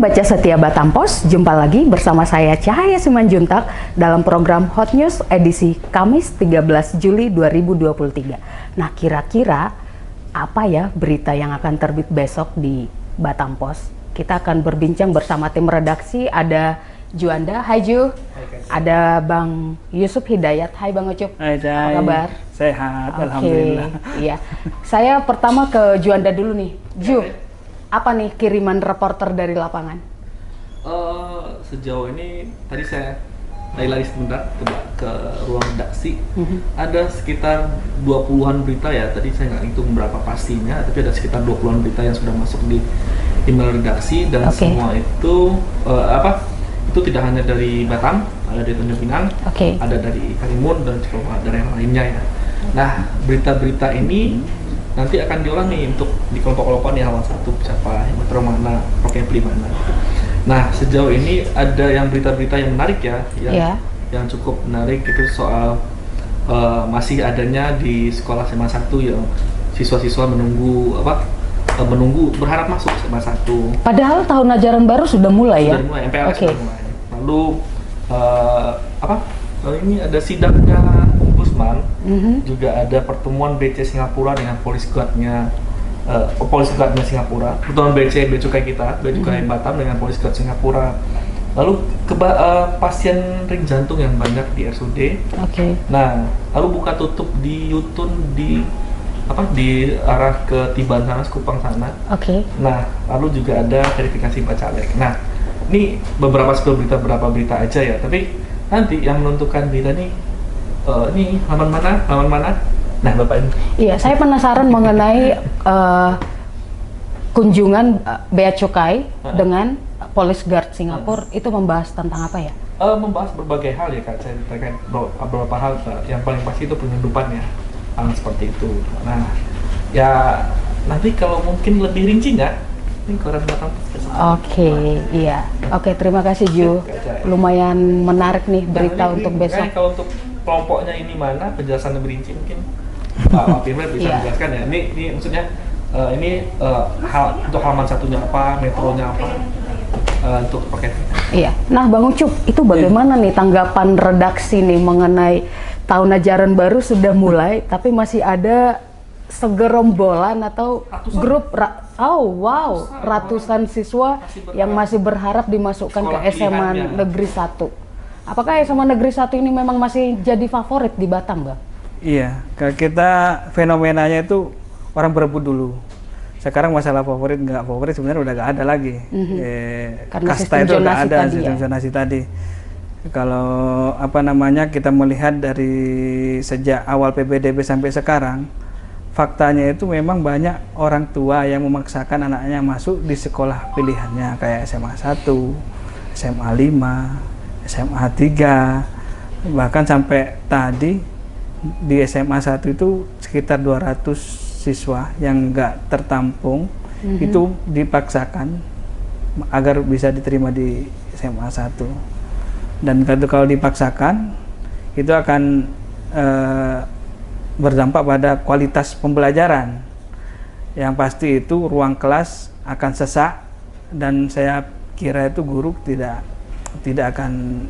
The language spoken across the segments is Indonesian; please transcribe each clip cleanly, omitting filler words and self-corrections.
Pembaca setia Batam Pos, jumpa lagi bersama saya Cahaya Simanjuntak dalam program Hot News edisi Kamis 13 Juli 2023. Nah, kira-kira apa ya berita yang akan terbit besok di Batam Pos? Kita akan berbincang bersama tim redaksi, ada Juanda, hai Ju, ada Bang Yusuf Hidayat, hai Bang Ucup, hai, apa kabar? Sehat, alhamdulillah. Iya, saya pertama ke Juanda dulu nih, Ju. Apa nih kiriman reporter dari lapangan? Sejauh ini tadi saya lari sebentar ke ruang redaksi. Ada sekitar 20-an berita ya. Tadi saya nggak hitung berapa pastinya, tapi ada sekitar 20-an berita yang sudah masuk di email redaksi dan semua itu itu tidak hanya dari Batam, ada dari Tanjung Pinang, ada dari Karimun dan juga dari yang lainnya ya. Nah, berita-berita ini nanti akan diolah nih untuk di kelompok-kelompok nih, halaman 1 siapa, metro mana, Prokepri mana. Nah, sejauh ini ada yang berita-berita yang menarik ya, yang cukup menarik itu soal masih adanya di sekolah SMA 1 yang siswa-siswa menunggu berharap masuk SMA 1. Padahal tahun ajaran baru sudah mulai ya? Sudah mulai, MPLS sudah mulai. Lalu lalu ini ada sidangnya Ombudsman, juga ada pertemuan BC Singapura dengan Police Guard-nya Singapura, pertemuan BC Becukai kita, Becukai Batam dengan Police Guard Singapura. Lalu pasien ring jantung yang banyak di RSUD. Nah, lalu buka tutup di Yutun di arah ke Tiban sana, Sekupang sana. Nah, lalu juga ada verifikasi Bacalek. Nah, ini beberapa berita aja ya, tapi nanti yang menentukan berita nih ini halaman mana? Nah, Bapak ini. Iya, saya penasaran mengenai kunjungan Bea Cukai dengan Police Guard Singapura. Itu membahas tentang apa ya? Membahas berbagai hal ya Kak, saya terkait beberapa hal. Yang paling pasti itu penyelundupan ya, hal seperti itu. Nah, ya nanti kalau mungkin lebih rincinya ini koran Batam. Iya. Terima kasih Ju. Lumayan menarik nih berita untuk besok. Kalau untuk kelompoknya ini mana, penjelasan lebih rinci mungkin Pak Firman bisa menjelaskan ya. Ini maksudnya untuk halaman satunya apa, metronya apa, untuk paket. Iya. Nah, Bang Ucup, itu bagaimana nih tanggapan redaksi nih mengenai tahun ajaran baru sudah mulai, tapi masih ada segerombolan atau grup ratusan siswa yang masih berharap dimasukkan ke SMA Negeri 1. Apakah SMA Negeri 1 ini memang masih jadi favorit di Batam, Bang? Iya, kita fenomenanya itu orang berebut dulu. Sekarang masalah favorit nggak favorit sebenarnya udah nggak ada lagi. Kasta itu udah ada, sistem zonasi tadi. Kalau kita melihat dari sejak awal PPDB sampai sekarang, faktanya itu memang banyak orang tua yang memaksakan anaknya masuk di sekolah pilihannya kayak SMA 1, SMA 5, SMA 3, bahkan sampai tadi di SMA 1 itu sekitar 200 siswa yang nggak tertampung, itu dipaksakan agar bisa diterima di SMA 1. Dan kalau dipaksakan itu akan berdampak pada kualitas pembelajaran. Yang pasti itu ruang kelas akan sesak dan saya kira itu guru tidak akan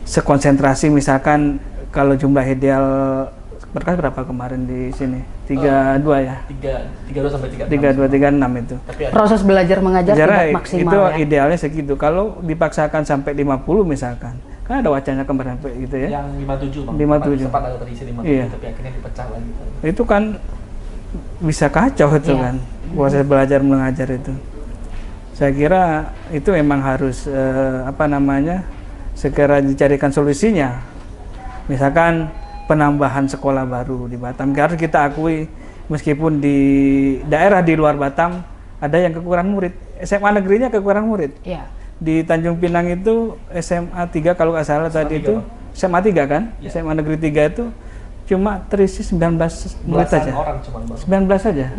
sekonsentrasi. Misalkan kalau jumlah ideal berapa kemarin di sini? 32 ya? 32 sampai 36 itu. Proses belajar mengajar tidak maksimal itu ya? Idealnya segitu. Kalau dipaksakan sampai 50 misalkan, kan ada wacana kemarin gitu ya. Yang 57 Bang. 57. Sempat ada terisi 57 tapi akhirnya dipecah lagi. Itu kan bisa kacau itu kan proses belajar mengajar itu. Saya kira itu memang harus segera dicarikan solusinya. Misalkan penambahan sekolah baru di Batam. Harus kita akui meskipun di daerah di luar Batam ada yang kekurangan murid. SMA negerinya kekurangan murid. Di Tanjung Pinang itu SMA 3 kalau nggak salah tadi itu SMA 3 kan? SMA negeri 3 itu cuma terisi 19 murid saja. 19 saja.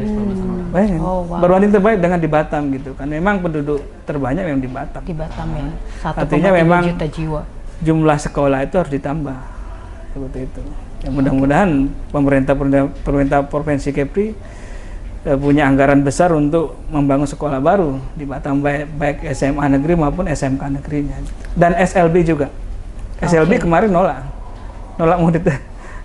Bayangin. Berbanding terbaik dengan di Batam gitu kan. Memang penduduk terbanyak yang di Batam. Di Batam ya. 1,3 artinya memang juta jiwa. Jumlah sekolah itu harus ditambah. Seperti itu. Ya, mudah-mudahan pemerintah Provinsi Kepri punya anggaran besar untuk membangun sekolah baru di Batam, baik SMA negeri maupun SMK negerinya. Dan SLB juga. SLB kemarin nolak murid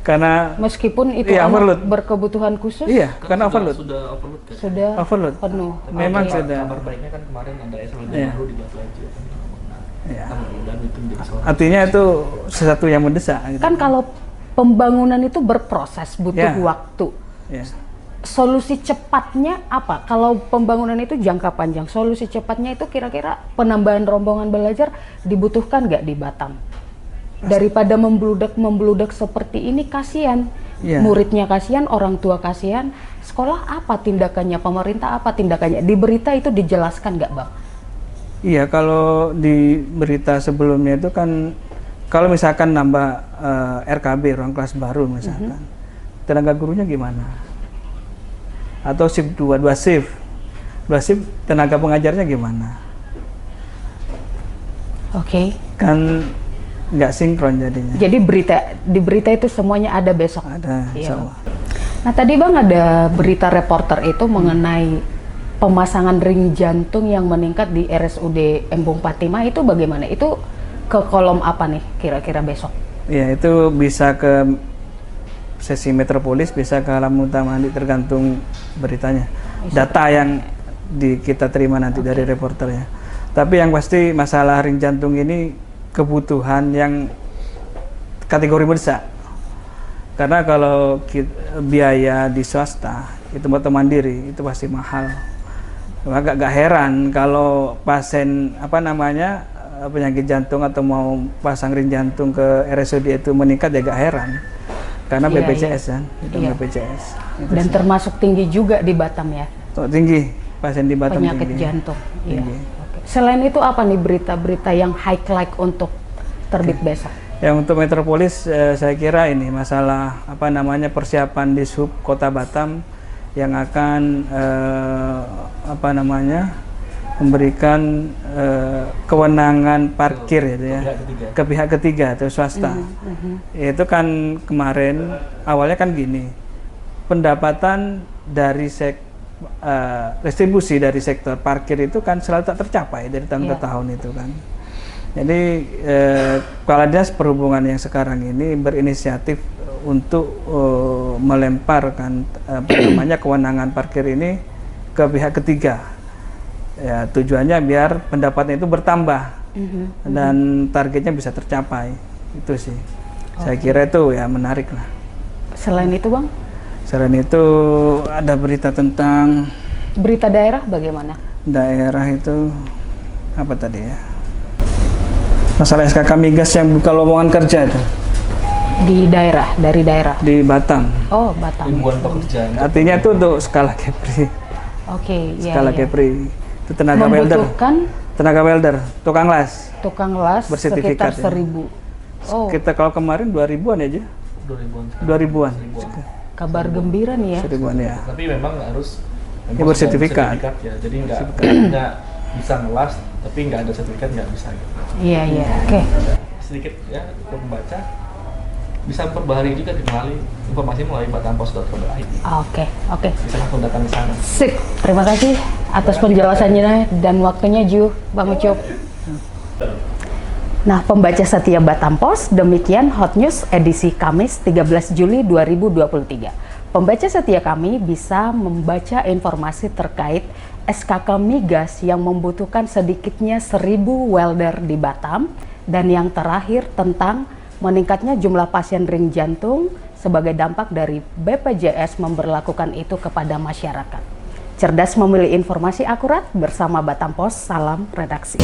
karena meskipun itu iya, berkebutuhan khusus. Iya, karena overload. Sudah overload kan? Sudah overload. penuh. Memang sudah. Kabar baiknya kan kemarin ada SLB baru dibuat lagi. Ya. Dan itu menjadi soal. Artinya itu sesuatu yang mendesak. Gitu. Kan kalau pembangunan itu berproses, butuh waktu. Ya. Solusi cepatnya apa? Kalau pembangunan itu jangka panjang, solusi cepatnya itu kira-kira penambahan rombongan belajar dibutuhkan nggak di Batam? Daripada membludak seperti ini, kasihan. Muridnya kasihan, orang tua kasihan. Sekolah apa tindakannya? Pemerintah apa tindakannya? Di berita itu dijelaskan nggak, Bang? Iya, kalau di berita sebelumnya itu kan, kalau misalkan nambah RKB, ruang kelas baru misalkan, tenaga gurunya gimana? Atau shift 2 shift, 2 shift tenaga pengajarnya gimana? Oke. Kan nggak sinkron jadinya. Jadi di berita itu semuanya ada besok? Ada, iya. Nah tadi Bang ada berita reporter itu mengenai pemasangan ring jantung yang meningkat di RSUD Embung Patimah, itu bagaimana? Itu ke kolom apa nih kira-kira besok? Iya, itu bisa ke sesi metropolis, bisa ke halaman utama, nanti tergantung beritanya. Data yang kita terima nanti dari reporternya. Tapi yang pasti masalah ring jantung ini kebutuhan yang kategori besar. Karena kalau biaya di swasta itu atau mandiri itu pasti mahal. Agak heran kalau pasien penyakit jantung atau mau pasang ring jantung ke RSUD itu meningkat, ya agak heran. Karena BPJS kan, itu BPJS. Itu dan termasuk tinggi juga di Batam ya? Tinggi, pasien di Batam penyakit tinggi. Jantung. Iya. Okay. Selain itu apa nih berita-berita yang highlight untuk terbit besok? Yang untuk metropolis saya kira ini masalah persiapan di Sub Kota Batam yang akan memberikan kewenangan parkir gitu ya ke pihak ketiga atau swasta. Itu kan kemarin awalnya kan gini, pendapatan dari restribusi dari sektor parkir itu kan selalu tak tercapai dari tahun ke tahun itu kan. Jadi Kepala Dinas Perhubungan yang sekarang ini berinisiatif untuk melemparkan kewenangan parkir ini ke pihak ketiga. Ya, tujuannya biar pendapatnya itu bertambah dan targetnya bisa tercapai. Itu sih. Saya kira itu ya menarik lah. Selain itu Bang? Selain itu ada berita tentang berita daerah bagaimana? Daerah itu apa tadi ya? Masalah SKK Migas yang buka lowongan kerja itu. Di daerah, dari daerah? Di Batam. Oh, Batam. Ribuan pekerjaan. Artinya itu untuk skala Kepri. Oke, skala Kepri. Itu tenaga welder. Tenaga welder, tukang las. Tukang las bersertifikat sekitar 1.000. Oh. Kita kalau kemarin 2.000-an aja. 2.000-an. Kabar gembira nih ya. 1.000-an ya. Tapi memang harus bersertifikat ya. Jadi nggak bisa ngelas, tapi nggak ada sertifikat nggak bisa. Gitu. Iya. Oke. Sedikit ya untuk membaca. Bisa perbaharui juga melalui informasi melalui batampos.co.id. Oke. Bisa langsung datang ke sana. Sip, terima kasih atas penjelasannya dan waktunya Bang Ucup. Nah, pembaca setia Batam Pos, demikian Hot News edisi Kamis 13 Juli 2023. Pembaca setia kami bisa membaca informasi terkait SKK Migas yang membutuhkan sedikitnya 1.000 welder di Batam, dan yang terakhir tentang meningkatnya jumlah pasien ring jantung sebagai dampak dari BPJS memberlakukan itu kepada masyarakat. Cerdas memilih informasi akurat bersama Batam Pos, salam redaksi.